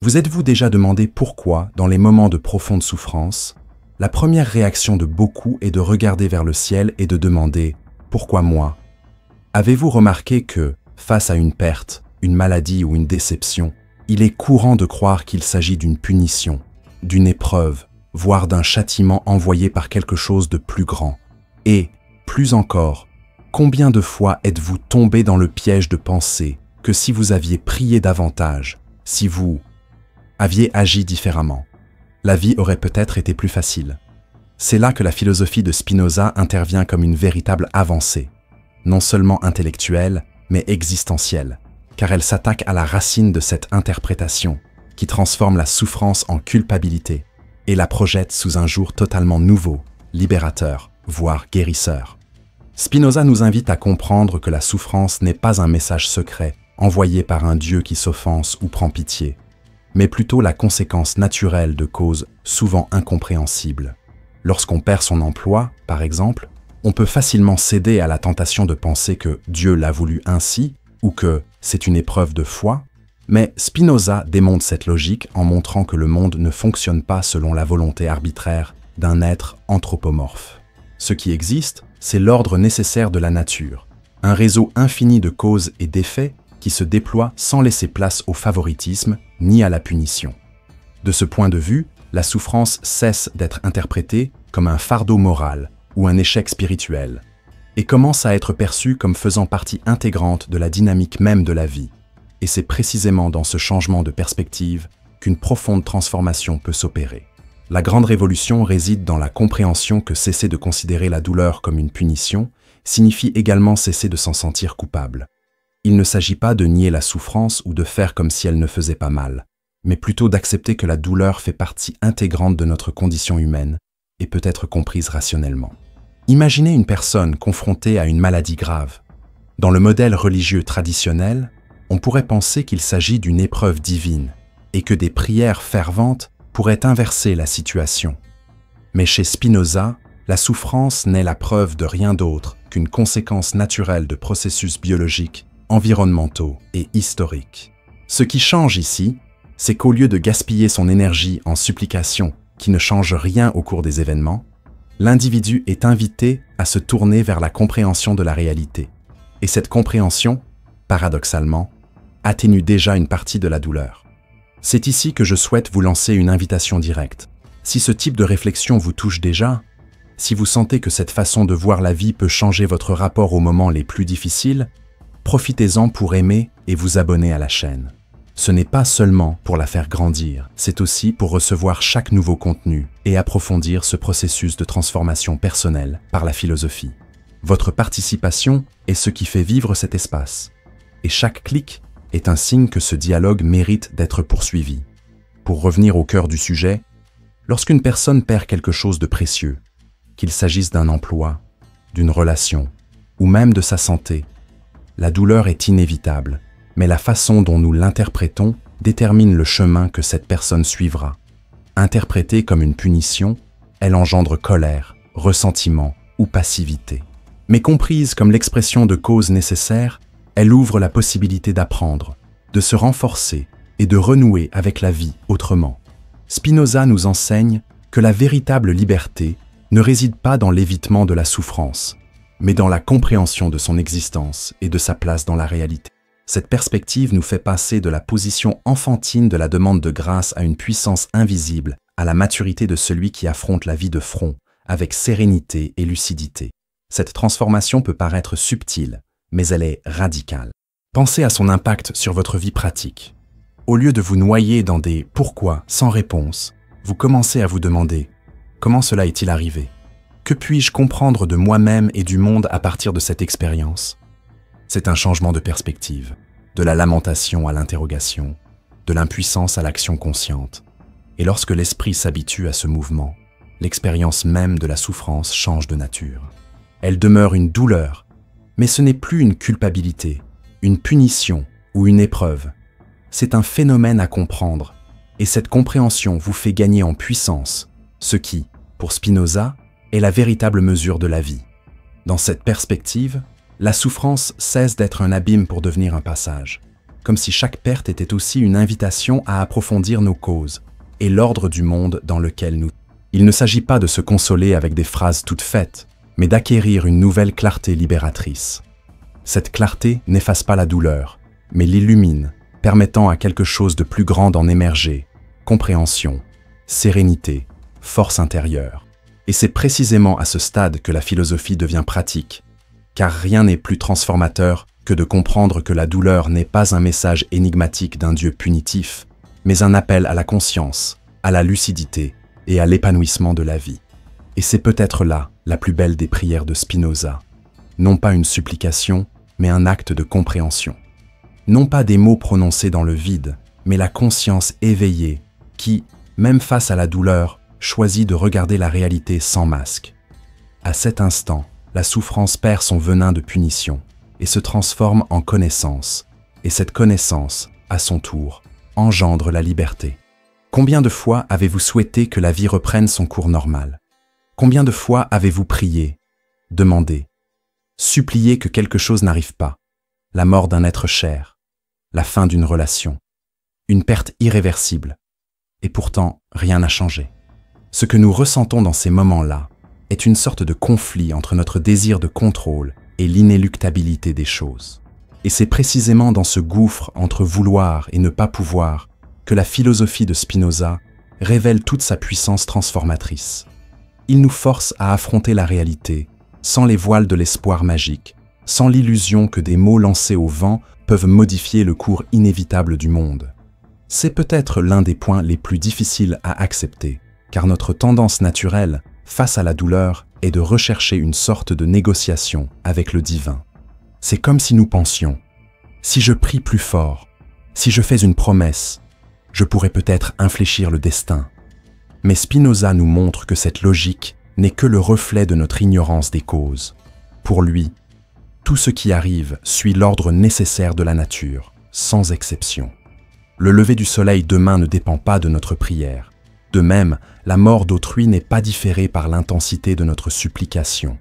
Vous êtes-vous déjà demandé pourquoi, dans les moments de profonde souffrance, la première réaction de beaucoup est de regarder vers le ciel et de demander « Pourquoi moi ?» Avez-vous remarqué que, face à une perte, une maladie ou une déception, il est courant de croire qu'il s'agit d'une punition, d'une épreuve, voire d'un châtiment envoyé par quelque chose de plus grand? Et, plus encore, combien de fois êtes-vous tombé dans le piège de penser que si vous aviez prié davantage, si vous aviez agi différemment, la vie aurait peut-être été plus facile? C'est là que la philosophie de Spinoza intervient comme une véritable avancée, non seulement intellectuelle, mais existentielle, car elle s'attaque à la racine de cette interprétation, qui transforme la souffrance en culpabilité et la projette sous un jour totalement nouveau, libérateur, voire guérisseur. Spinoza nous invite à comprendre que la souffrance n'est pas un message secret envoyé par un Dieu qui s'offense ou prend pitié, mais plutôt la conséquence naturelle de causes souvent incompréhensibles. Lorsqu'on perd son emploi, par exemple, on peut facilement céder à la tentation de penser que Dieu l'a voulu ainsi ou que c'est une épreuve de foi, mais Spinoza démonte cette logique en montrant que le monde ne fonctionne pas selon la volonté arbitraire d'un être anthropomorphe. Ce qui existe, c'est l'ordre nécessaire de la nature, un réseau infini de causes et d'effets qui se déploie sans laisser place au favoritisme ni à la punition. De ce point de vue, la souffrance cesse d'être interprétée comme un fardeau moral ou un échec spirituel, et commence à être perçue comme faisant partie intégrante de la dynamique même de la vie. Et c'est précisément dans ce changement de perspective qu'une profonde transformation peut s'opérer. La grande révolution réside dans la compréhension que cesser de considérer la douleur comme une punition signifie également cesser de s'en sentir coupable. Il ne s'agit pas de nier la souffrance ou de faire comme si elle ne faisait pas mal, mais plutôt d'accepter que la douleur fait partie intégrante de notre condition humaine et peut être comprise rationnellement. Imaginez une personne confrontée à une maladie grave. Dans le modèle religieux traditionnel, on pourrait penser qu'il s'agit d'une épreuve divine et que des prières ferventes pourraient inverser la situation. Mais chez Spinoza, la souffrance n'est la preuve de rien d'autre qu'une conséquence naturelle de processus biologiques, environnementaux et historiques. Ce qui change ici, c'est qu'au lieu de gaspiller son énergie en supplications qui ne changent rien au cours des événements, l'individu est invité à se tourner vers la compréhension de la réalité. Et cette compréhension, paradoxalement, atténue déjà une partie de la douleur. C'est ici que je souhaite vous lancer une invitation directe. Si ce type de réflexion vous touche déjà, si vous sentez que cette façon de voir la vie peut changer votre rapport aux moments les plus difficiles, profitez-en pour aimer et vous abonner à la chaîne. Ce n'est pas seulement pour la faire grandir, c'est aussi pour recevoir chaque nouveau contenu et approfondir ce processus de transformation personnelle par la philosophie. Votre participation est ce qui fait vivre cet espace, et chaque clic est un signe que ce dialogue mérite d'être poursuivi. Pour revenir au cœur du sujet, lorsqu'une personne perd quelque chose de précieux, qu'il s'agisse d'un emploi, d'une relation, ou même de sa santé, la douleur est inévitable, mais la façon dont nous l'interprétons détermine le chemin que cette personne suivra. Interprétée comme une punition, elle engendre colère, ressentiment ou passivité. Mais comprise comme l'expression de causes nécessaires, elle ouvre la possibilité d'apprendre, de se renforcer et de renouer avec la vie autrement. Spinoza nous enseigne que la véritable liberté ne réside pas dans l'évitement de la souffrance, mais dans la compréhension de son existence et de sa place dans la réalité. Cette perspective nous fait passer de la position enfantine de la demande de grâce à une puissance invisible, à la maturité de celui qui affronte la vie de front, avec sérénité et lucidité. Cette transformation peut paraître subtile, mais elle est radicale. Pensez à son impact sur votre vie pratique. Au lieu de vous noyer dans des « pourquoi » sans réponse, vous commencez à vous demander « comment cela est-il arrivé ? Que puis-je comprendre de moi-même et du monde à partir de cette expérience ?» C'est un changement de perspective, de la lamentation à l'interrogation, de l'impuissance à l'action consciente. Et lorsque l'esprit s'habitue à ce mouvement, l'expérience même de la souffrance change de nature. Elle demeure une douleur, mais ce n'est plus une culpabilité, une punition ou une épreuve. C'est un phénomène à comprendre, et cette compréhension vous fait gagner en puissance, ce qui, pour Spinoza, est la véritable mesure de la vie. Dans cette perspective, la souffrance cesse d'être un abîme pour devenir un passage. comme si chaque perte était aussi une invitation à approfondir nos causes et l'ordre du monde dans lequel nous. Il ne s'agit pas de se consoler avec des phrases toutes faites, mais d'acquérir une nouvelle clarté libératrice. Cette clarté n'efface pas la douleur, mais l'illumine, permettant à quelque chose de plus grand d'en émerger, compréhension, sérénité, force intérieure. Et c'est précisément à ce stade que la philosophie devient pratique, car rien n'est plus transformateur que de comprendre que la douleur n'est pas un message énigmatique d'un Dieu punitif, mais un appel à la conscience, à la lucidité et à l'épanouissement de la vie. Et c'est peut-être là la plus belle des prières de Spinoza. Non pas une supplication, mais un acte de compréhension. Non pas des mots prononcés dans le vide, mais la conscience éveillée qui, même face à la douleur, choisit de regarder la réalité sans masque. À cet instant, la souffrance perd son venin de punition et se transforme en connaissance, et cette connaissance, à son tour, engendre la liberté. Combien de fois avez-vous souhaité que la vie reprenne son cours normal? Combien de fois avez-vous prié, demandé, supplié que quelque chose n'arrive pas, la mort d'un être cher, la fin d'une relation, une perte irréversible, et pourtant rien n'a changé. Ce que nous ressentons dans ces moments-là est une sorte de conflit entre notre désir de contrôle et l'inéluctabilité des choses. Et c'est précisément dans ce gouffre entre vouloir et ne pas pouvoir que la philosophie de Spinoza révèle toute sa puissance transformatrice. Il nous force à affronter la réalité, sans les voiles de l'espoir magique, sans l'illusion que des mots lancés au vent peuvent modifier le cours inévitable du monde. C'est peut-être l'un des points les plus difficiles à accepter, car notre tendance naturelle, face à la douleur, est de rechercher une sorte de négociation avec le divin. C'est comme si nous pensions « si je prie plus fort, si je fais une promesse, je pourrais peut-être infléchir le destin ». Mais Spinoza nous montre que cette logique n'est que le reflet de notre ignorance des causes. Pour lui, tout ce qui arrive suit l'ordre nécessaire de la nature, sans exception. Le lever du soleil demain ne dépend pas de notre prière. De même, la mort d'autrui n'est pas différée par l'intensité de notre supplication.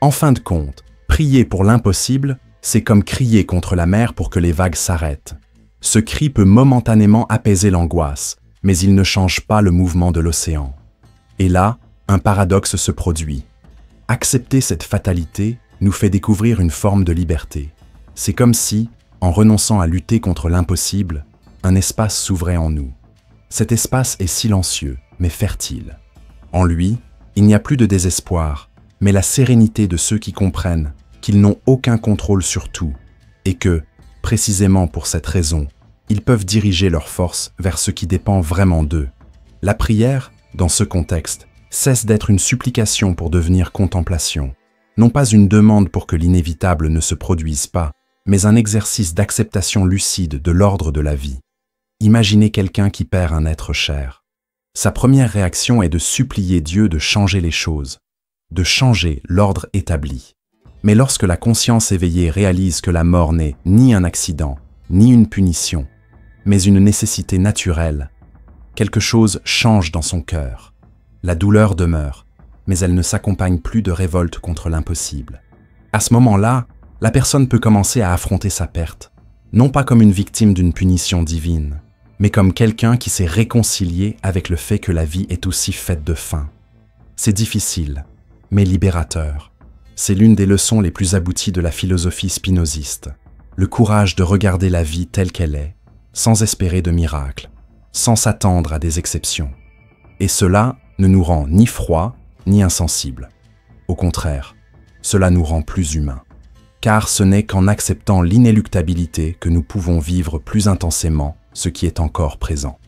En fin de compte, prier pour l'impossible, c'est comme crier contre la mer pour que les vagues s'arrêtent. Ce cri peut momentanément apaiser l'angoisse, mais il ne change pas le mouvement de l'océan. Et là, un paradoxe se produit. Accepter cette fatalité nous fait découvrir une forme de liberté. C'est comme si, en renonçant à lutter contre l'impossible, un espace s'ouvrait en nous. Cet espace est silencieux, mais fertile. En lui, il n'y a plus de désespoir, mais la sérénité de ceux qui comprennent qu'ils n'ont aucun contrôle sur tout, et que, précisément pour cette raison, ils peuvent diriger leur force vers ce qui dépend vraiment d'eux. La prière, dans ce contexte, cesse d'être une supplication pour devenir contemplation, non pas une demande pour que l'inévitable ne se produise pas, mais un exercice d'acceptation lucide de l'ordre de la vie. Imaginez quelqu'un qui perd un être cher. Sa première réaction est de supplier Dieu de changer les choses, de changer l'ordre établi. Mais lorsque la conscience éveillée réalise que la mort n'est ni un accident, ni une punition, mais une nécessité naturelle, quelque chose change dans son cœur. La douleur demeure, mais elle ne s'accompagne plus de révolte contre l'impossible. À ce moment-là, la personne peut commencer à affronter sa perte, non pas comme une victime d'une punition divine, mais comme quelqu'un qui s'est réconcilié avec le fait que la vie est aussi faite de fin. C'est difficile, mais libérateur. C'est l'une des leçons les plus abouties de la philosophie spinoziste, le courage de regarder la vie telle qu'elle est, sans espérer de miracle, sans s'attendre à des exceptions. Et cela ne nous rend ni froid, ni insensible. Au contraire, cela nous rend plus humains. Car ce n'est qu'en acceptant l'inéluctabilité que nous pouvons vivre plus intensément ce qui est encore présent.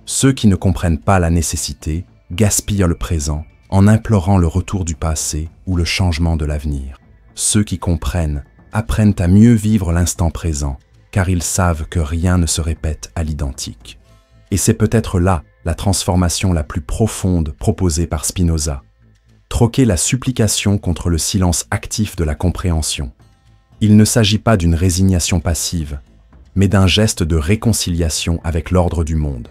Ceux qui ne comprennent pas la nécessité gaspillent le présent en implorant le retour du passé ou le changement de l'avenir. Ceux qui comprennent apprennent à mieux vivre l'instant présent, car ils savent que rien ne se répète à l'identique. Et c'est peut-être là la transformation la plus profonde proposée par Spinoza. Troquer la supplication contre le silence actif de la compréhension. Il ne s'agit pas d'une résignation passive, mais d'un geste de réconciliation avec l'ordre du monde.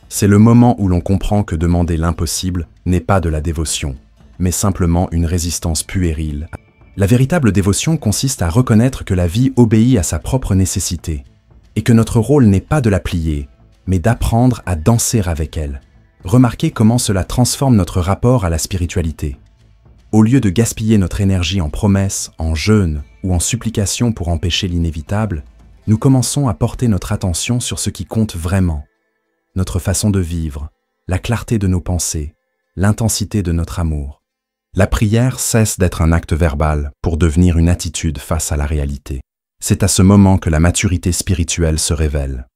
C'est le moment où l'on comprend que demander l'impossible n'est pas de la dévotion, mais simplement une résistance puérile. La véritable dévotion consiste à reconnaître que la vie obéit à sa propre nécessité, et que notre rôle n'est pas de la plier, mais d'apprendre à danser avec elle. Remarquez comment cela transforme notre rapport à la spiritualité. Au lieu de gaspiller notre énergie en promesses, en jeûnes ou en supplications pour empêcher l'inévitable, nous commençons à porter notre attention sur ce qui compte vraiment. Notre façon de vivre, la clarté de nos pensées, l'intensité de notre amour. La prière cesse d'être un acte verbal pour devenir une attitude face à la réalité. C'est à ce moment que la maturité spirituelle se révèle.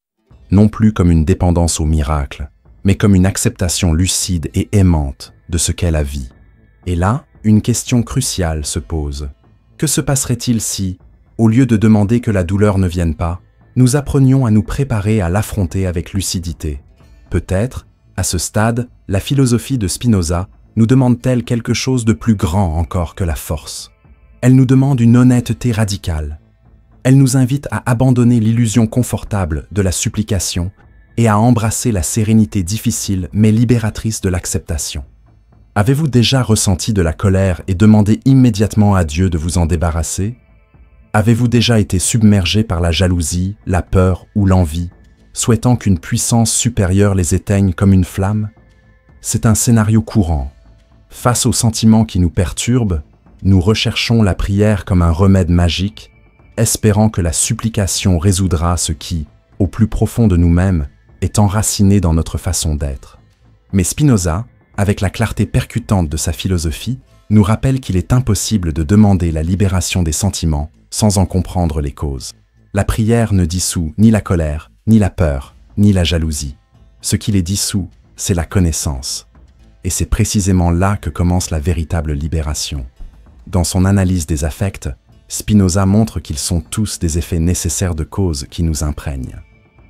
Non plus comme une dépendance au miracle, mais comme une acceptation lucide et aimante de ce qu'est la vie. Et là, une question cruciale se pose. Que se passerait-il si, au lieu de demander que la douleur ne vienne pas, nous apprenions à nous préparer à l'affronter avec lucidité? Peut-être, à ce stade, la philosophie de Spinoza nous demande-t-elle quelque chose de plus grand encore que la force. Elle nous demande une honnêteté radicale. Elle nous invite à abandonner l'illusion confortable de la supplication et à embrasser la sérénité difficile mais libératrice de l'acceptation. Avez-vous déjà ressenti de la colère et demandé immédiatement à Dieu de vous en débarrasser? Avez-vous déjà été submergé par la jalousie, la peur ou l'envie, souhaitant qu'une puissance supérieure les éteigne comme une flamme? C'est un scénario courant. Face aux sentiments qui nous perturbent, nous recherchons la prière comme un remède magique, espérant que la supplication résoudra ce qui, au plus profond de nous-mêmes, est enraciné dans notre façon d'être. Mais Spinoza, avec la clarté percutante de sa philosophie, nous rappelle qu'il est impossible de demander la libération des sentiments sans en comprendre les causes. La prière ne dissout ni la colère, ni la peur, ni la jalousie. Ce qui les dissout, c'est la connaissance. Et c'est précisément là que commence la véritable libération. Dans son analyse des affects, Spinoza montre qu'ils sont tous des effets nécessaires de causes qui nous imprègnent.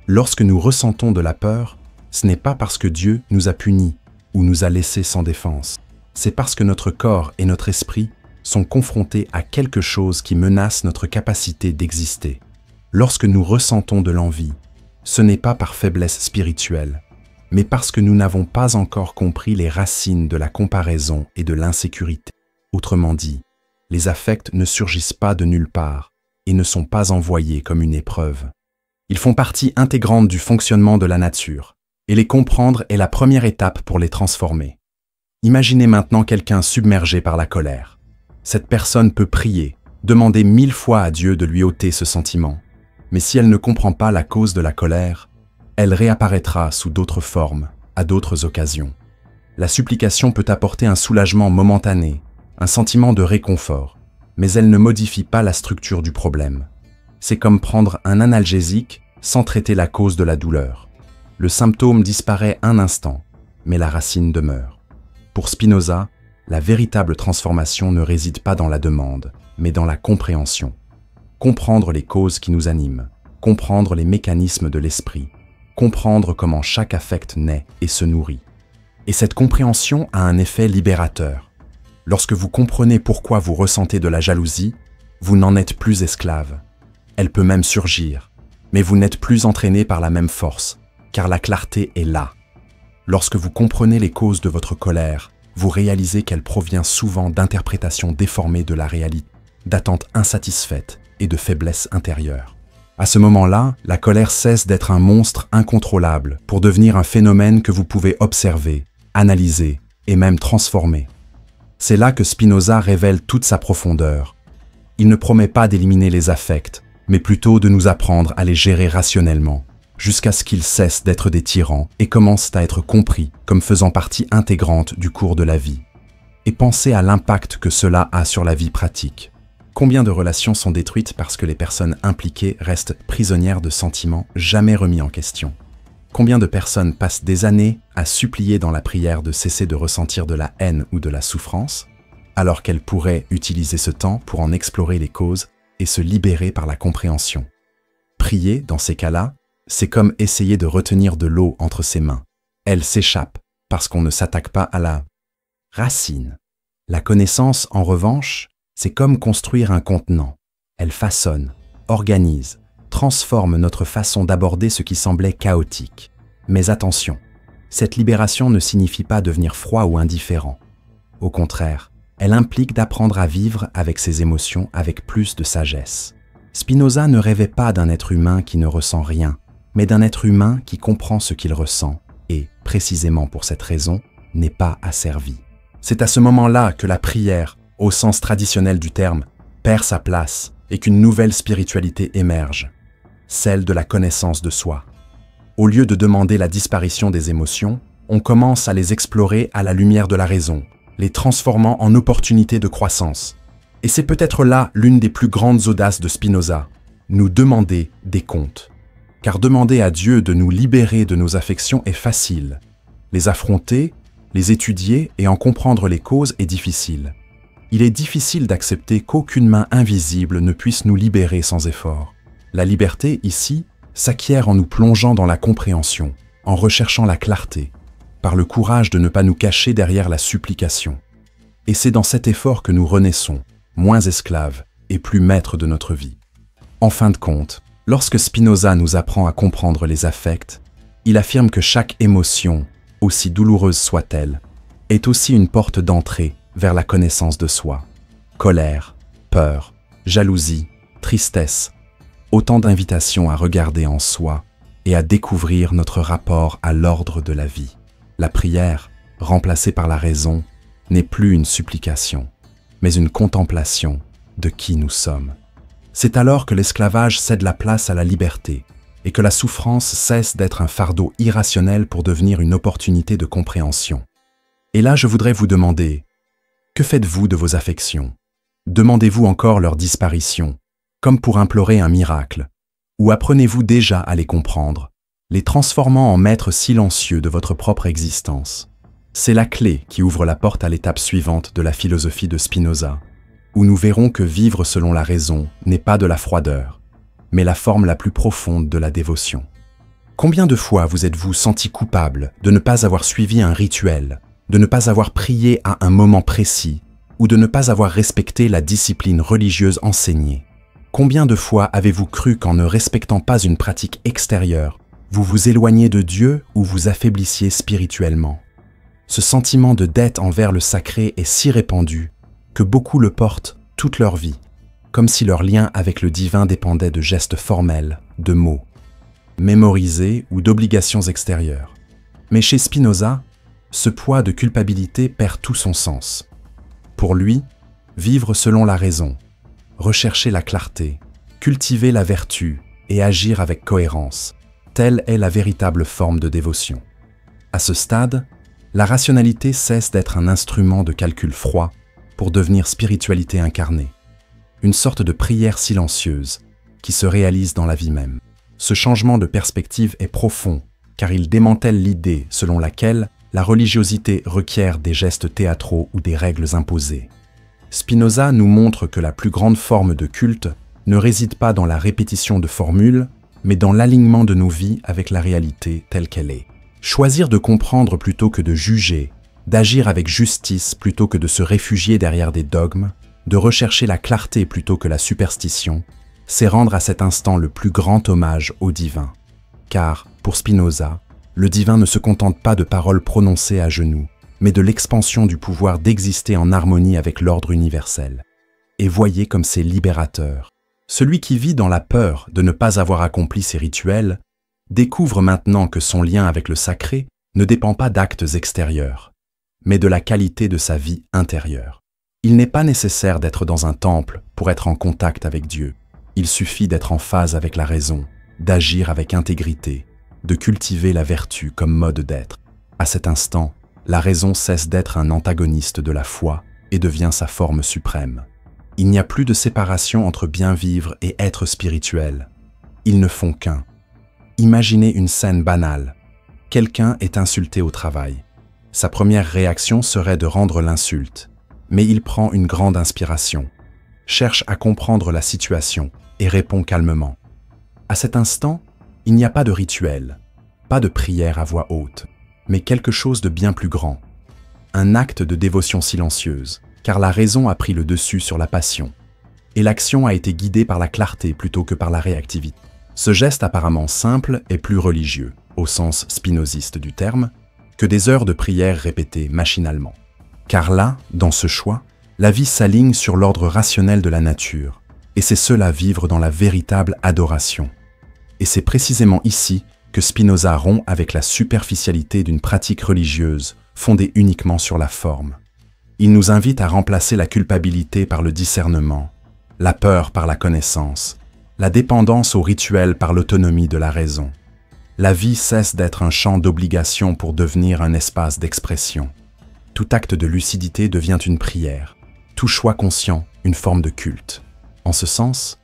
Lorsque nous ressentons de la peur, ce n'est pas parce que Dieu nous a punis ou nous a laissés sans défense. C'est parce que notre corps et notre esprit sont confrontés à quelque chose qui menace notre capacité d'exister. Lorsque nous ressentons de l'envie, ce n'est pas par faiblesse spirituelle, mais parce que nous n'avons pas encore compris les racines de la comparaison et de l'insécurité. Autrement dit, les affects ne surgissent pas de nulle part et ne sont pas envoyés comme une épreuve. Ils font partie intégrante du fonctionnement de la nature, et les comprendre est la première étape pour les transformer. Imaginez maintenant quelqu'un submergé par la colère. Cette personne peut prier, demander 1000 fois à Dieu de lui ôter ce sentiment, mais si elle ne comprend pas la cause de la colère, elle réapparaîtra sous d'autres formes, à d'autres occasions. La supplication peut apporter un soulagement momentané, un sentiment de réconfort, mais elle ne modifie pas la structure du problème. C'est comme prendre un analgésique sans traiter la cause de la douleur. Le symptôme disparaît un instant, mais la racine demeure. Pour Spinoza, la véritable transformation ne réside pas dans la demande, mais dans la compréhension. Comprendre les causes qui nous animent, comprendre les mécanismes de l'esprit, comprendre comment chaque affect naît et se nourrit. Et cette compréhension a un effet libérateur. Lorsque vous comprenez pourquoi vous ressentez de la jalousie, vous n'en êtes plus esclave. Elle peut même surgir, mais vous n'êtes plus entraîné par la même force, car la clarté est là. Lorsque vous comprenez les causes de votre colère, vous réalisez qu'elle provient souvent d'interprétations déformées de la réalité, d'attentes insatisfaites et de faiblesses intérieures. À ce moment-là, la colère cesse d'être un monstre incontrôlable pour devenir un phénomène que vous pouvez observer, analyser et même transformer. C'est là que Spinoza révèle toute sa profondeur. Il ne promet pas d'éliminer les affects, mais plutôt de nous apprendre à les gérer rationnellement, jusqu'à ce qu'ils cessent d'être des tyrans et commencent à être compris comme faisant partie intégrante du cours de la vie. Et pensez à l'impact que cela a sur la vie pratique. Combien de relations sont détruites parce que les personnes impliquées restent prisonnières de sentiments jamais remis en question? Combien de personnes passent des années à supplier dans la prière de cesser de ressentir de la haine ou de la souffrance, alors qu'elles pourraient utiliser ce temps pour en explorer les causes et se libérer par la compréhension? Prier, dans ces cas-là, c'est comme essayer de retenir de l'eau entre ses mains. Elle s'échappe parce qu'on ne s'attaque pas à la racine. La connaissance, en revanche, c'est comme construire un contenant. Elle façonne, organise, transforme notre façon d'aborder ce qui semblait chaotique. Mais attention, cette libération ne signifie pas devenir froid ou indifférent. Au contraire, elle implique d'apprendre à vivre avec ses émotions avec plus de sagesse. Spinoza ne rêvait pas d'un être humain qui ne ressent rien, mais d'un être humain qui comprend ce qu'il ressent et, précisément pour cette raison, n'est pas asservi. C'est à ce moment-là que la prière, au sens traditionnel du terme, perd sa place et qu'une nouvelle spiritualité émerge, celle de la connaissance de soi. Au lieu de demander la disparition des émotions, on commence à les explorer à la lumière de la raison, les transformant en opportunités de croissance. Et c'est peut-être là l'une des plus grandes audaces de Spinoza, nous demander des comptes. Car demander à Dieu de nous libérer de nos affections est facile. Les affronter, les étudier et en comprendre les causes est difficile. Il est difficile d'accepter qu'aucune main invisible ne puisse nous libérer sans effort. La liberté, ici, s'acquiert en nous plongeant dans la compréhension, en recherchant la clarté, par le courage de ne pas nous cacher derrière la supplication. Et c'est dans cet effort que nous renaissons, moins esclaves et plus maîtres de notre vie. En fin de compte, lorsque Spinoza nous apprend à comprendre les affects, il affirme que chaque émotion, aussi douloureuse soit-elle, est aussi une porte d'entrée vers la connaissance de soi. Colère, peur, jalousie, tristesse, autant d'invitations à regarder en soi et à découvrir notre rapport à l'ordre de la vie. La prière, remplacée par la raison, n'est plus une supplication, mais une contemplation de qui nous sommes. C'est alors que l'esclavage cède la place à la liberté et que la souffrance cesse d'être un fardeau irrationnel pour devenir une opportunité de compréhension. Et là, je voudrais vous demander, que faites-vous de vos affections? Demandez-vous encore leur disparition, comme pour implorer un miracle, ou apprenez-vous déjà à les comprendre, les transformant en maîtres silencieux de votre propre existence? C'est la clé qui ouvre la porte à l'étape suivante de la philosophie de Spinoza, où nous verrons que vivre selon la raison n'est pas de la froideur, mais la forme la plus profonde de la dévotion. Combien de fois vous êtes-vous senti coupable de ne pas avoir suivi un rituel, de ne pas avoir prié à un moment précis, ou de ne pas avoir respecté la discipline religieuse enseignée? Combien de fois avez-vous cru qu'en ne respectant pas une pratique extérieure, vous vous éloignez de Dieu ou vous affaiblissiez spirituellement? Ce sentiment de dette envers le sacré est si répandu que beaucoup le portent toute leur vie, comme si leur lien avec le divin dépendait de gestes formels, de mots, mémorisés ou d'obligations extérieures. Mais chez Spinoza, ce poids de culpabilité perd tout son sens. Pour lui, vivre selon la raison, rechercher la clarté, cultiver la vertu et agir avec cohérence, telle est la véritable forme de dévotion. À ce stade, la rationalité cesse d'être un instrument de calcul froid pour devenir spiritualité incarnée, une sorte de prière silencieuse qui se réalise dans la vie même. Ce changement de perspective est profond car il démantèle l'idée selon laquelle la religiosité requiert des gestes théâtraux ou des règles imposées. Spinoza nous montre que la plus grande forme de culte ne réside pas dans la répétition de formules, mais dans l'alignement de nos vies avec la réalité telle qu'elle est. Choisir de comprendre plutôt que de juger, d'agir avec justice plutôt que de se réfugier derrière des dogmes, de rechercher la clarté plutôt que la superstition, c'est rendre à cet instant le plus grand hommage au divin. Car, pour Spinoza, le divin ne se contente pas de paroles prononcées à genoux, mais de l'expansion du pouvoir d'exister en harmonie avec l'ordre universel. Et voyez comme c'est libérateur. Celui qui vit dans la peur de ne pas avoir accompli ses rituels découvre maintenant que son lien avec le sacré ne dépend pas d'actes extérieurs, mais de la qualité de sa vie intérieure. Il n'est pas nécessaire d'être dans un temple pour être en contact avec Dieu. Il suffit d'être en phase avec la raison, d'agir avec intégrité, de cultiver la vertu comme mode d'être. À cet instant, la raison cesse d'être un antagoniste de la foi et devient sa forme suprême. Il n'y a plus de séparation entre bien vivre et être spirituel. Ils ne font qu'un. Imaginez une scène banale. Quelqu'un est insulté au travail. Sa première réaction serait de rendre l'insulte, mais il prend une grande inspiration, cherche à comprendre la situation et répond calmement. À cet instant, il n'y a pas de rituel, pas de prière à voix haute, mais quelque chose de bien plus grand. Un acte de dévotion silencieuse, car la raison a pris le dessus sur la passion, et l'action a été guidée par la clarté plutôt que par la réactivité. Ce geste apparemment simple est plus religieux, au sens spinoziste du terme, que des heures de prière répétées machinalement. Car là, dans ce choix, la vie s'aligne sur l'ordre rationnel de la nature, Et c'est cela vivre dans la véritable adoration. Et c'est précisément ici que Spinoza rompt avec la superficialité d'une pratique religieuse fondée uniquement sur la forme. Il nous invite à remplacer la culpabilité par le discernement, la peur par la connaissance, la dépendance au rituel par l'autonomie de la raison. La vie cesse d'être un champ d'obligation pour devenir un espace d'expression. Tout acte de lucidité devient une prière, tout choix conscient une forme de culte. En ce sens,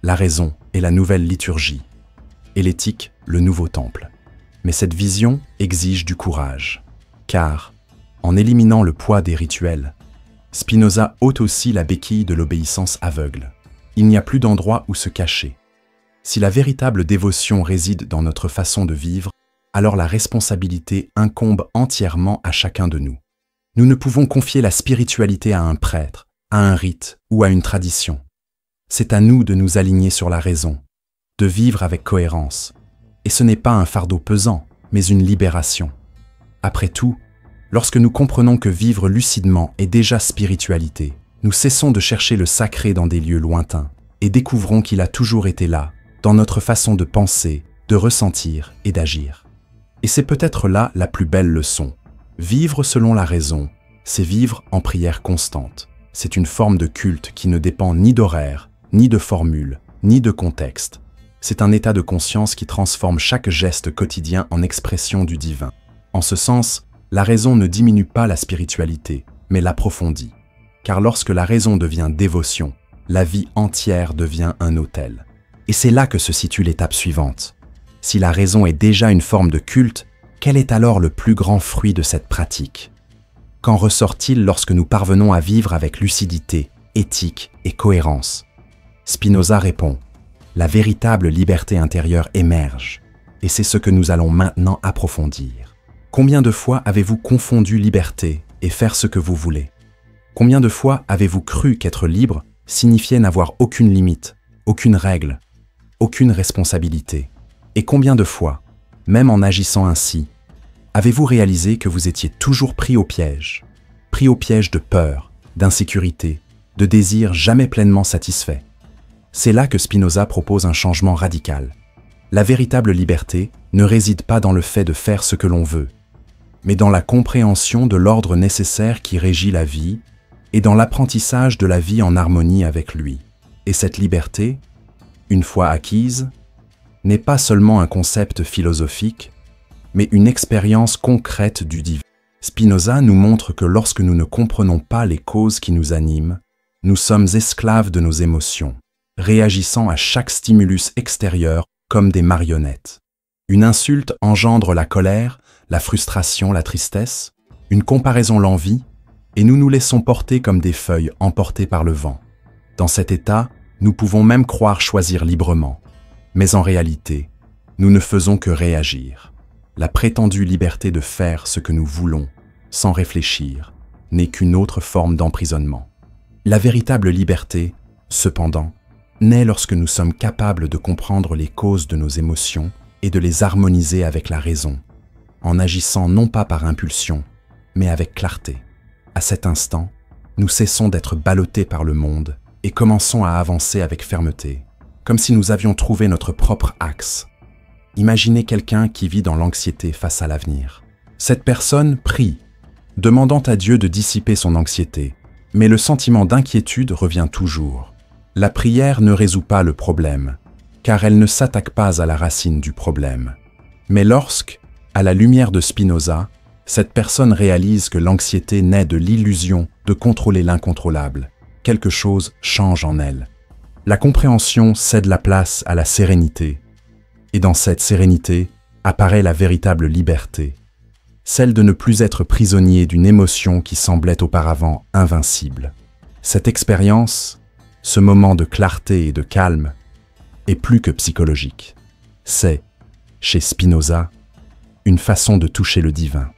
la raison est la nouvelle liturgie, et l'éthique le nouveau temple. Mais cette vision exige du courage, car, en éliminant le poids des rituels, Spinoza ôte aussi la béquille de l'obéissance aveugle. Il n'y a plus d'endroit où se cacher. Si la véritable dévotion réside dans notre façon de vivre, alors la responsabilité incombe entièrement à chacun de nous. Nous ne pouvons confier la spiritualité à un prêtre, à un rite ou à une tradition. C'est à nous de nous aligner sur la raison, de vivre avec cohérence. Et ce n'est pas un fardeau pesant, mais une libération. Après tout, lorsque nous comprenons que vivre lucidement est déjà spiritualité, nous cessons de chercher le sacré dans des lieux lointains et découvrons qu'il a toujours été là, dans notre façon de penser, de ressentir et d'agir. Et c'est peut-être là la plus belle leçon. Vivre selon la raison, c'est vivre en prière constante. C'est une forme de culte qui ne dépend ni d'horaire, ni de formule, ni de contexte. C'est un état de conscience qui transforme chaque geste quotidien en expression du divin. En ce sens, la raison ne diminue pas la spiritualité, mais l'approfondit. Car lorsque la raison devient dévotion, la vie entière devient un autel. Et c'est là que se situe l'étape suivante. Si la raison est déjà une forme de culte, quel est alors le plus grand fruit de cette pratique? Qu'en ressort-il lorsque nous parvenons à vivre avec lucidité, éthique et cohérence? Spinoza répond: la véritable liberté intérieure émerge, et c'est ce que nous allons maintenant approfondir. Combien de fois avez-vous confondu liberté et faire ce que vous voulez? Combien de fois avez-vous cru qu'être libre signifiait n'avoir aucune limite, aucune règle, aucune responsabilité? Et combien de fois, même en agissant ainsi, avez-vous réalisé que vous étiez toujours pris au piège de peur, d'insécurité, de désirs jamais pleinement satisfaits? C'est là que Spinoza propose un changement radical. La véritable liberté ne réside pas dans le fait de faire ce que l'on veut, mais dans la compréhension de l'ordre nécessaire qui régit la vie et dans l'apprentissage de la vie en harmonie avec lui. Et cette liberté, une fois acquise, n'est pas seulement un concept philosophique, mais une expérience concrète du divin. Spinoza nous montre que lorsque nous ne comprenons pas les causes qui nous animent, nous sommes esclaves de nos émotions, réagissant à chaque stimulus extérieur comme des marionnettes. Une insulte engendre la colère, la frustration, la tristesse, une comparaison l'envie, et nous nous laissons porter comme des feuilles emportées par le vent. Dans cet état, nous pouvons même croire choisir librement. Mais en réalité, nous ne faisons que réagir. La prétendue liberté de faire ce que nous voulons, sans réfléchir, n'est qu'une autre forme d'emprisonnement. La véritable liberté, cependant, naît lorsque nous sommes capables de comprendre les causes de nos émotions et de les harmoniser avec la raison, en agissant non pas par impulsion, mais avec clarté. À cet instant, nous cessons d'être ballottés par le monde et commençons à avancer avec fermeté, comme si nous avions trouvé notre propre axe. Imaginez quelqu'un qui vit dans l'anxiété face à l'avenir. Cette personne prie, demandant à Dieu de dissiper son anxiété, mais le sentiment d'inquiétude revient toujours. La prière ne résout pas le problème, car elle ne s'attaque pas à la racine du problème. Mais lorsque, à la lumière de Spinoza, cette personne réalise que l'anxiété naît de l'illusion de contrôler l'incontrôlable, quelque chose change en elle. La compréhension cède la place à la sérénité, et dans cette sérénité apparaît la véritable liberté, celle de ne plus être prisonnier d'une émotion qui semblait auparavant invincible. Cette expérience, ce moment de clarté et de calme, est plus que psychologique. C'est, chez Spinoza, une façon de toucher le divin.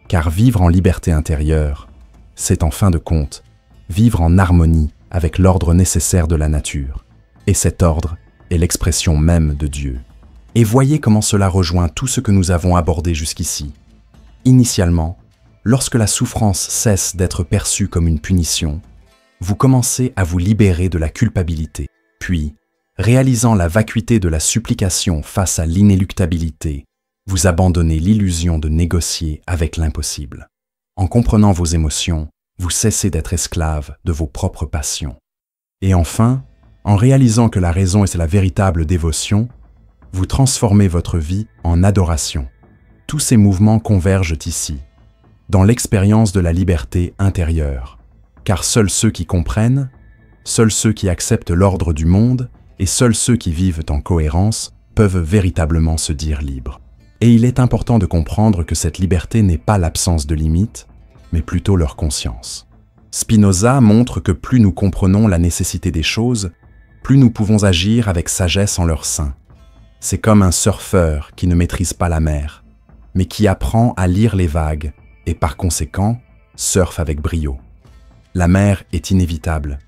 Car vivre en liberté intérieure, c'est en fin de compte vivre en harmonie avec l'ordre nécessaire de la nature. Et cet ordre est l'expression même de Dieu. Et voyez comment cela rejoint tout ce que nous avons abordé jusqu'ici. Initialement, lorsque la souffrance cesse d'être perçue comme une punition, vous commencez à vous libérer de la culpabilité. Puis, réalisant la vacuité de la supplication face à l'inéluctabilité, vous abandonnez l'illusion de négocier avec l'impossible. En comprenant vos émotions, vous cessez d'être esclave de vos propres passions. Et enfin, en réalisant que la raison est la véritable dévotion, vous transformez votre vie en adoration. Tous ces mouvements convergent ici, dans l'expérience de la liberté intérieure. Car seuls ceux qui comprennent, seuls ceux qui acceptent l'ordre du monde et seuls ceux qui vivent en cohérence peuvent véritablement se dire libres. Et il est important de comprendre que cette liberté n'est pas l'absence de limites, mais plutôt leur conscience. Spinoza montre que plus nous comprenons la nécessité des choses, plus nous pouvons agir avec sagesse en leur sein. C'est comme un surfeur qui ne maîtrise pas la mer, mais qui apprend à lire les vagues et par conséquent surfe avec brio. La mer est inévitable,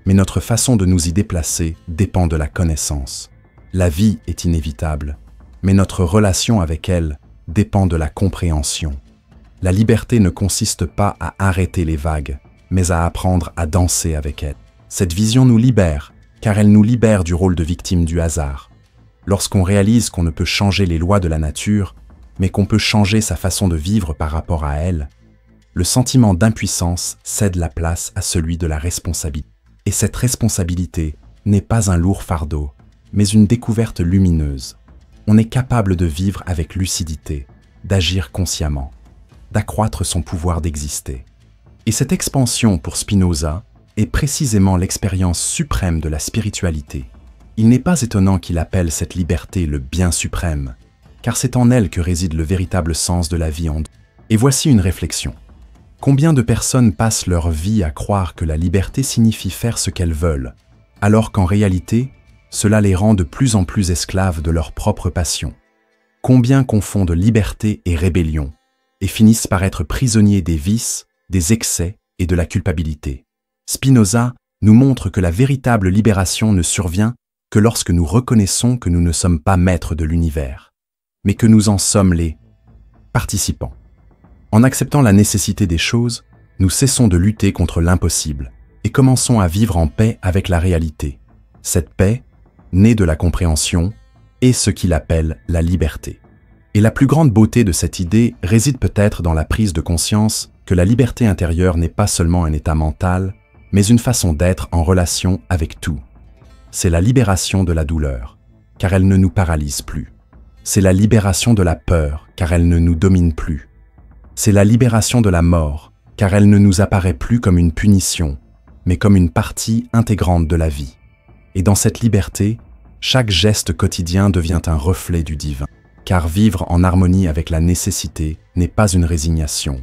mais notre façon de nous y déplacer dépend de la connaissance. La vie est inévitable, mais notre relation avec elle dépend de la compréhension. La liberté ne consiste pas à arrêter les vagues, mais à apprendre à danser avec elles. Cette vision nous libère, car elle nous libère du rôle de victime du hasard. Lorsqu'on réalise qu'on ne peut changer les lois de la nature, mais qu'on peut changer sa façon de vivre par rapport à elle, le sentiment d'impuissance cède la place à celui de la responsabilité. Et cette responsabilité n'est pas un lourd fardeau, mais une découverte lumineuse. On est capable de vivre avec lucidité, d'agir consciemment, d'accroître son pouvoir d'exister. Et cette expansion pour Spinoza est précisément l'expérience suprême de la spiritualité. Il n'est pas étonnant qu'il appelle cette liberté le bien suprême, car c'est en elle que réside le véritable sens de la vie en Dieu. Et voici une réflexion. Combien de personnes passent leur vie à croire que la liberté signifie faire ce qu'elles veulent, alors qu'en réalité, cela les rend de plus en plus esclaves de leurs propres passions? Combien confondent liberté et rébellion, et finissent par être prisonniers des vices, des excès et de la culpabilité? Spinoza nous montre que la véritable libération ne survient que lorsque nous reconnaissons que nous ne sommes pas maîtres de l'univers, mais que nous en sommes les participants. En acceptant la nécessité des choses, nous cessons de lutter contre l'impossible et commençons à vivre en paix avec la réalité. Cette paix, née de la compréhension, est ce qu'il appelle la liberté. Et la plus grande beauté de cette idée réside peut-être dans la prise de conscience que la liberté intérieure n'est pas seulement un état mental, mais une façon d'être en relation avec tout. C'est la libération de la douleur, car elle ne nous paralyse plus. C'est la libération de la peur, car elle ne nous domine plus. C'est la libération de la mort, car elle ne nous apparaît plus comme une punition, mais comme une partie intégrante de la vie. Et dans cette liberté, chaque geste quotidien devient un reflet du divin. Car vivre en harmonie avec la nécessité n'est pas une résignation,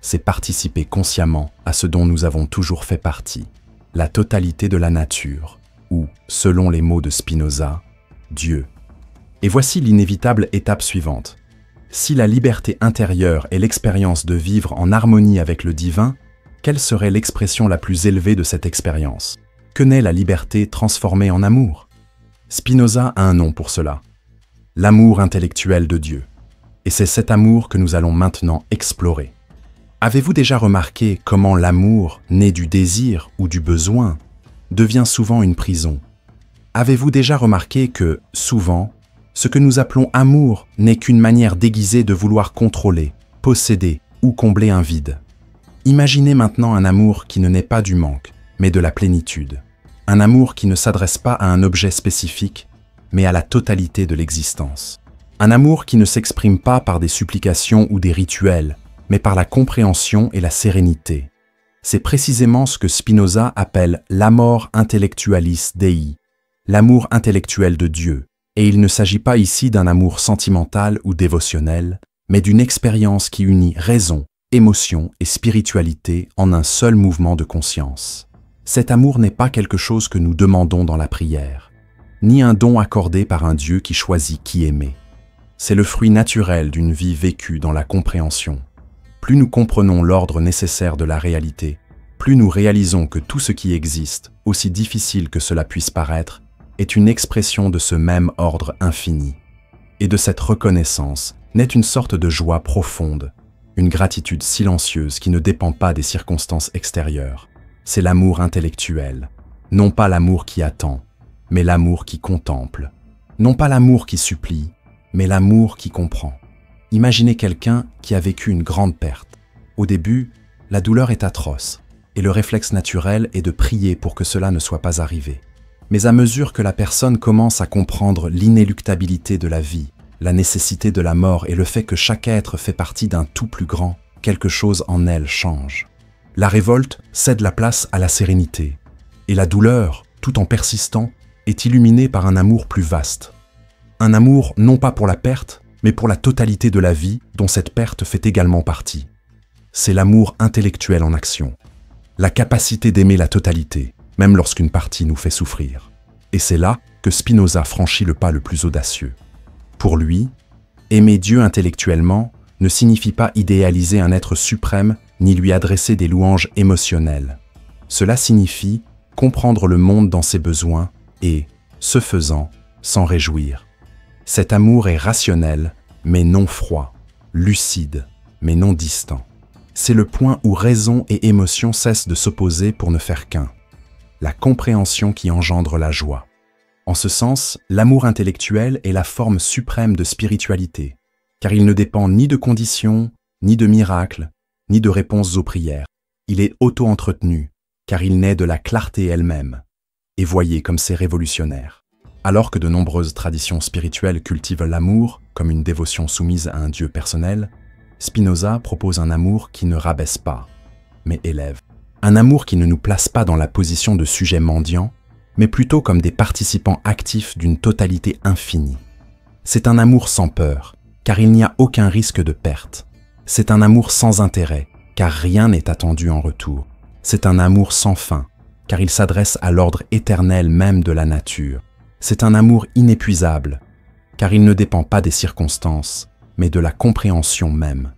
c'est participer consciemment à ce dont nous avons toujours fait partie, la totalité de la nature, ou, selon les mots de Spinoza, Dieu. Et voici l'inévitable étape suivante. Si la liberté intérieure est l'expérience de vivre en harmonie avec le divin, quelle serait l'expression la plus élevée de cette expérience? Que n'est la liberté transformée en amour? Spinoza a un nom pour cela. L'amour intellectuel de Dieu. Et c'est cet amour que nous allons maintenant explorer. Avez-vous déjà remarqué comment l'amour, né du désir ou du besoin, devient souvent une prison? Avez-vous déjà remarqué que, souvent, ce que nous appelons amour n'est qu'une manière déguisée de vouloir contrôler, posséder ou combler un vide? Imaginez maintenant un amour qui ne naît pas du manque, mais de la plénitude. Un amour qui ne s'adresse pas à un objet spécifique, mais à la totalité de l'existence. Un amour qui ne s'exprime pas par des supplications ou des rituels, mais par la compréhension et la sérénité. C'est précisément ce que Spinoza appelle l'amor intellectualis Dei, l'amour intellectuel de Dieu. Et il ne s'agit pas ici d'un amour sentimental ou dévotionnel, mais d'une expérience qui unit raison, émotion et spiritualité en un seul mouvement de conscience. Cet amour n'est pas quelque chose que nous demandons dans la prière, ni un don accordé par un Dieu qui choisit qui aimer. C'est le fruit naturel d'une vie vécue dans la compréhension. Plus nous comprenons l'ordre nécessaire de la réalité, plus nous réalisons que tout ce qui existe, aussi difficile que cela puisse paraître, est une expression de ce même ordre infini. Et de cette reconnaissance naît une sorte de joie profonde, une gratitude silencieuse qui ne dépend pas des circonstances extérieures. C'est l'amour intellectuel, non pas l'amour qui attend, mais l'amour qui contemple. Non pas l'amour qui supplie, mais l'amour qui comprend. Imaginez quelqu'un qui a vécu une grande perte. Au début, la douleur est atroce, et le réflexe naturel est de prier pour que cela ne soit pas arrivé. Mais à mesure que la personne commence à comprendre l'inéluctabilité de la vie, la nécessité de la mort et le fait que chaque être fait partie d'un tout plus grand, quelque chose en elle change. La révolte cède la place à la sérénité, et la douleur, tout en persistant, est illuminée par un amour plus vaste. Un amour non pas pour la perte, mais pour la totalité de la vie dont cette perte fait également partie. C'est l'amour intellectuel en action, la capacité d'aimer la totalité, même lorsqu'une partie nous fait souffrir. Et c'est là que Spinoza franchit le pas le plus audacieux. Pour lui, aimer Dieu intellectuellement ne signifie pas idéaliser un être suprême ni lui adresser des louanges émotionnelles. Cela signifie comprendre le monde dans ses besoins et, ce faisant, s'en réjouir. Cet amour est rationnel, mais non froid, lucide, mais non distant. C'est le point où raison et émotion cessent de s'opposer pour ne faire qu'un. La compréhension qui engendre la joie. En ce sens, l'amour intellectuel est la forme suprême de spiritualité, car il ne dépend ni de conditions, ni de miracles, ni de réponses aux prières. Il est auto-entretenu, car il naît de la clarté elle-même. Et voyez comme c'est révolutionnaire. Alors que de nombreuses traditions spirituelles cultivent l'amour comme une dévotion soumise à un Dieu personnel, Spinoza propose un amour qui ne rabaisse pas, mais élève. Un amour qui ne nous place pas dans la position de sujet mendiant, mais plutôt comme des participants actifs d'une totalité infinie. C'est un amour sans peur, car il n'y a aucun risque de perte. C'est un amour sans intérêt, car rien n'est attendu en retour. C'est un amour sans fin, car il s'adresse à l'ordre éternel même de la nature. C'est un amour inépuisable, car il ne dépend pas des circonstances, mais de la compréhension même.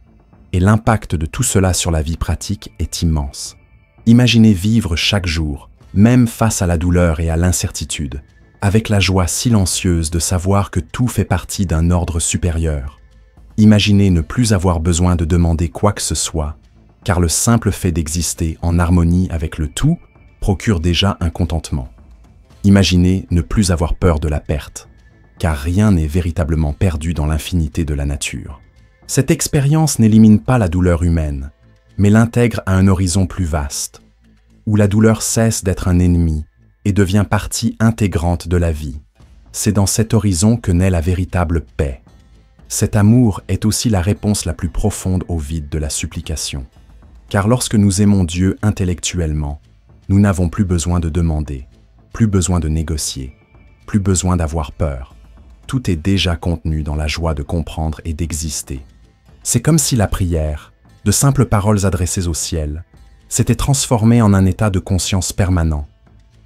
Et l'impact de tout cela sur la vie pratique est immense. Imaginez vivre chaque jour, même face à la douleur et à l'incertitude, avec la joie silencieuse de savoir que tout fait partie d'un ordre supérieur. Imaginez ne plus avoir besoin de demander quoi que ce soit, car le simple fait d'exister en harmonie avec le tout procure déjà un contentement. Imaginez ne plus avoir peur de la perte, car rien n'est véritablement perdu dans l'infinité de la nature. Cette expérience n'élimine pas la douleur humaine, mais l'intègre à un horizon plus vaste, où la douleur cesse d'être un ennemi et devient partie intégrante de la vie. C'est dans cet horizon que naît la véritable paix. Cet amour est aussi la réponse la plus profonde au vide de la supplication. Car lorsque nous aimons Dieu intellectuellement, nous n'avons plus besoin de demander, plus besoin de négocier, plus besoin d'avoir peur. Tout est déjà contenu dans la joie de comprendre et d'exister. C'est comme si la prière, de simples paroles adressées au ciel, s'était transformée en un état de conscience permanent,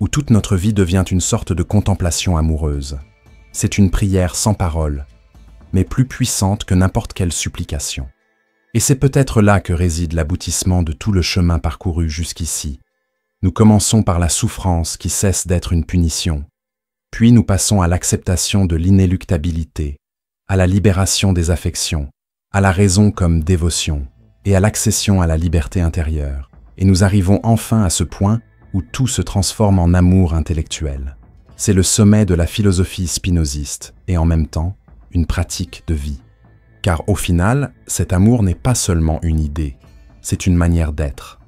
où toute notre vie devient une sorte de contemplation amoureuse. C'est une prière sans parole, mais plus puissante que n'importe quelle supplication. Et c'est peut-être là que réside l'aboutissement de tout le chemin parcouru jusqu'ici. Nous commençons par la souffrance qui cesse d'être une punition, puis nous passons à l'acceptation de l'inéluctabilité, à la libération des affections, à la raison comme dévotion, et à l'accession à la liberté intérieure. Et nous arrivons enfin à ce point où tout se transforme en amour intellectuel. C'est le sommet de la philosophie spinoziste et en même temps une pratique de vie. Car au final, cet amour n'est pas seulement une idée, c'est une manière d'être.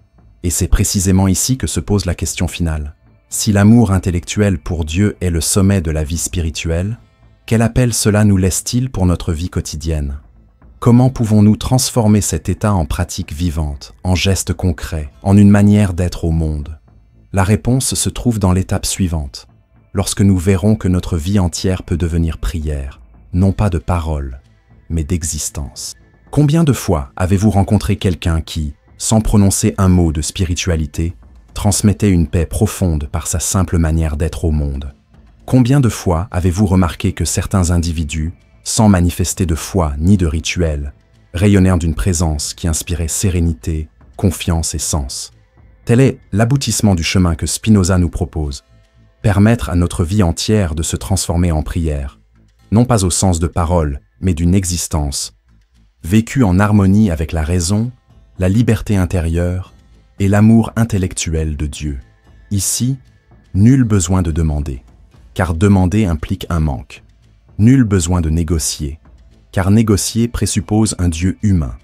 Et c'est précisément ici que se pose la question finale. Si l'amour intellectuel pour Dieu est le sommet de la vie spirituelle, quel appel cela nous laisse-t-il pour notre vie quotidienne ? Comment pouvons-nous transformer cet état en pratique vivante, en gestes concrets, en une manière d'être au monde ? La réponse se trouve dans l'étape suivante, lorsque nous verrons que notre vie entière peut devenir prière, non pas de parole, mais d'existence. Combien de fois avez-vous rencontré quelqu'un qui, sans prononcer un mot de spiritualité, transmettait une paix profonde par sa simple manière d'être au monde? Combien de fois avez-vous remarqué que certains individus, sans manifester de foi ni de rituel, rayonnèrent d'une présence qui inspirait sérénité, confiance et sens? Tel est l'aboutissement du chemin que Spinoza nous propose, permettre à notre vie entière de se transformer en prière, non pas au sens de parole, mais d'une existence, vécue en harmonie avec la raison, la liberté intérieure et l'amour intellectuel de Dieu. Ici, nul besoin de demander. car demander implique un manque. Nul besoin de négocier, car négocier présuppose un Dieu humain,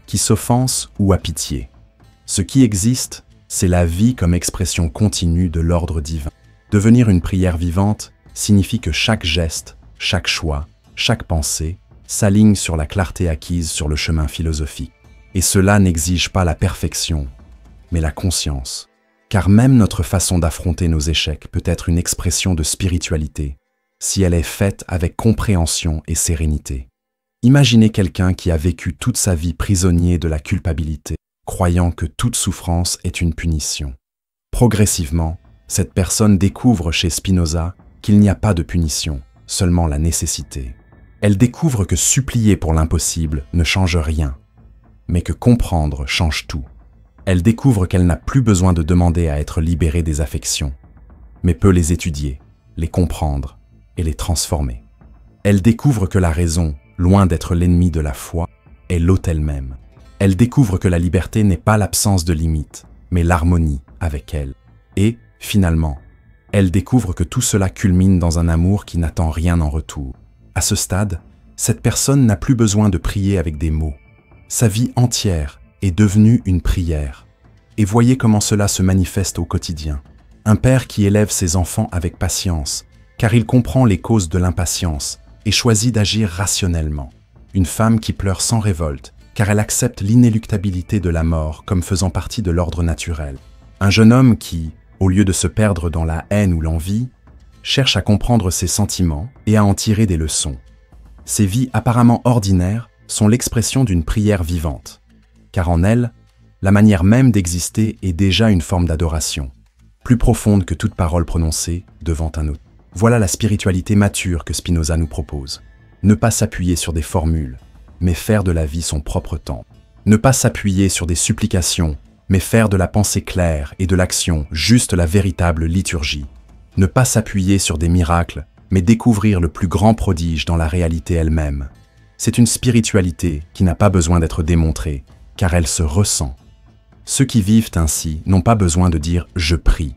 qui s'offense ou a pitié. Ce qui existe, c'est la vie comme expression continue de l'ordre divin. Devenir une prière vivante signifie que chaque geste, chaque choix, chaque pensée s'aligne sur la clarté acquise sur le chemin philosophique. Et cela n'exige pas la perfection, mais la conscience. Car même notre façon d'affronter nos échecs peut être une expression de spiritualité, si elle est faite avec compréhension et sérénité. Imaginez quelqu'un qui a vécu toute sa vie prisonnier de la culpabilité, croyant que toute souffrance est une punition. Progressivement, cette personne découvre chez Spinoza qu'il n'y a pas de punition, seulement la nécessité. Elle découvre que supplier pour l'impossible ne change rien, mais que comprendre change tout. Elle découvre qu'elle n'a plus besoin de demander à être libérée des affections, mais peut les étudier, les comprendre et les transformer. Elle découvre que la raison, loin d'être l'ennemi de la foi, est l'autel même. Elle découvre que la liberté n'est pas l'absence de limites, mais l'harmonie avec elle. Et, finalement, elle découvre que tout cela culmine dans un amour qui n'attend rien en retour. À ce stade, cette personne n'a plus besoin de prier avec des mots. Sa vie entière est devenue une prière. Et voyez comment cela se manifeste au quotidien. Un père qui élève ses enfants avec patience, car il comprend les causes de l'impatience et choisit d'agir rationnellement. Une femme qui pleure sans révolte, car elle accepte l'inéluctabilité de la mort comme faisant partie de l'ordre naturel. Un jeune homme qui, au lieu de se perdre dans la haine ou l'envie, cherche à comprendre ses sentiments et à en tirer des leçons. Ces vies apparemment ordinaires sont l'expression d'une prière vivante, car en elles, la manière même d'exister est déjà une forme d'adoration, plus profonde que toute parole prononcée devant un autre. Voilà la spiritualité mature que Spinoza nous propose. Ne pas s'appuyer sur des formules, mais faire de la vie son propre temple. Ne pas s'appuyer sur des supplications, mais faire de la pensée claire et de l'action juste la véritable liturgie. Ne pas s'appuyer sur des miracles, mais découvrir le plus grand prodige dans la réalité elle-même. C'est une spiritualité qui n'a pas besoin d'être démontrée, car elle se ressent. Ceux qui vivent ainsi n'ont pas besoin de dire « je prie »,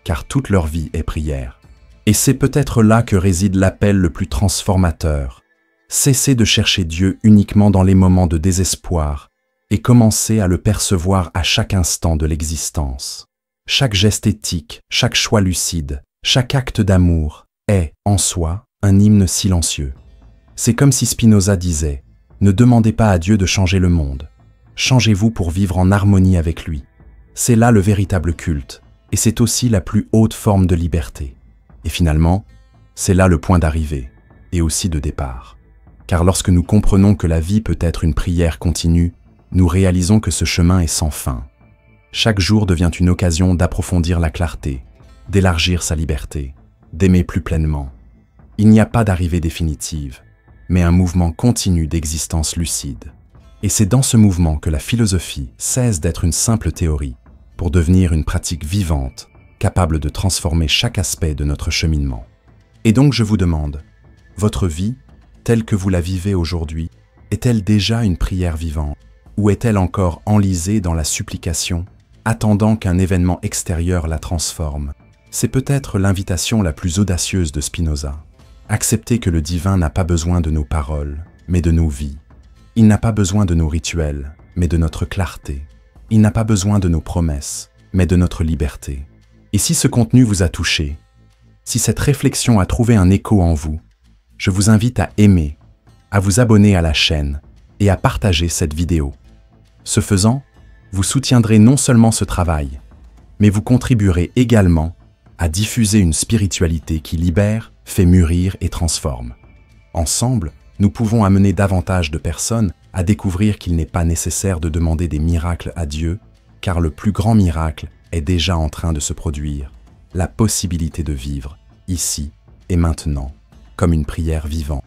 car toute leur vie est prière. Et c'est peut-être là que réside l'appel le plus transformateur. Cessez de chercher Dieu uniquement dans les moments de désespoir et commencez à le percevoir à chaque instant de l'existence. Chaque geste éthique, chaque choix lucide, chaque acte d'amour est, en soi, un hymne silencieux. C'est comme si Spinoza disait « Ne demandez pas à Dieu de changer le monde. Changez-vous pour vivre en harmonie avec lui. » C'est là le véritable culte, et c'est aussi la plus haute forme de liberté. Et finalement, c'est là le point d'arrivée, et aussi de départ. Car lorsque nous comprenons que la vie peut être une prière continue, nous réalisons que ce chemin est sans fin. Chaque jour devient une occasion d'approfondir la clarté, d'élargir sa liberté, d'aimer plus pleinement. Il n'y a pas d'arrivée définitive, mais un mouvement continu d'existence lucide. Et c'est dans ce mouvement que la philosophie cesse d'être une simple théorie pour devenir une pratique vivante, capable de transformer chaque aspect de notre cheminement. Et donc je vous demande, votre vie, telle que vous la vivez aujourd'hui, est-elle déjà une prière vivante, ou est-elle encore enlisée dans la supplication, attendant qu'un événement extérieur la transforme? C'est peut-être l'invitation la plus audacieuse de Spinoza. Accepter que le divin n'a pas besoin de nos paroles, mais de nos vies. Il n'a pas besoin de nos rituels, mais de notre clarté. Il n'a pas besoin de nos promesses, mais de notre liberté. Et si ce contenu vous a touché, si cette réflexion a trouvé un écho en vous, je vous invite à aimer, à vous abonner à la chaîne et à partager cette vidéo. Ce faisant, vous soutiendrez non seulement ce travail, mais vous contribuerez également à diffuser une spiritualité qui libère, fait mûrir et transforme. Ensemble, nous pouvons amener davantage de personnes à découvrir qu'il n'est pas nécessaire de demander des miracles à Dieu, car le plus grand miracle est déjà en train de se produire, la possibilité de vivre, ici et maintenant, comme une prière vivante.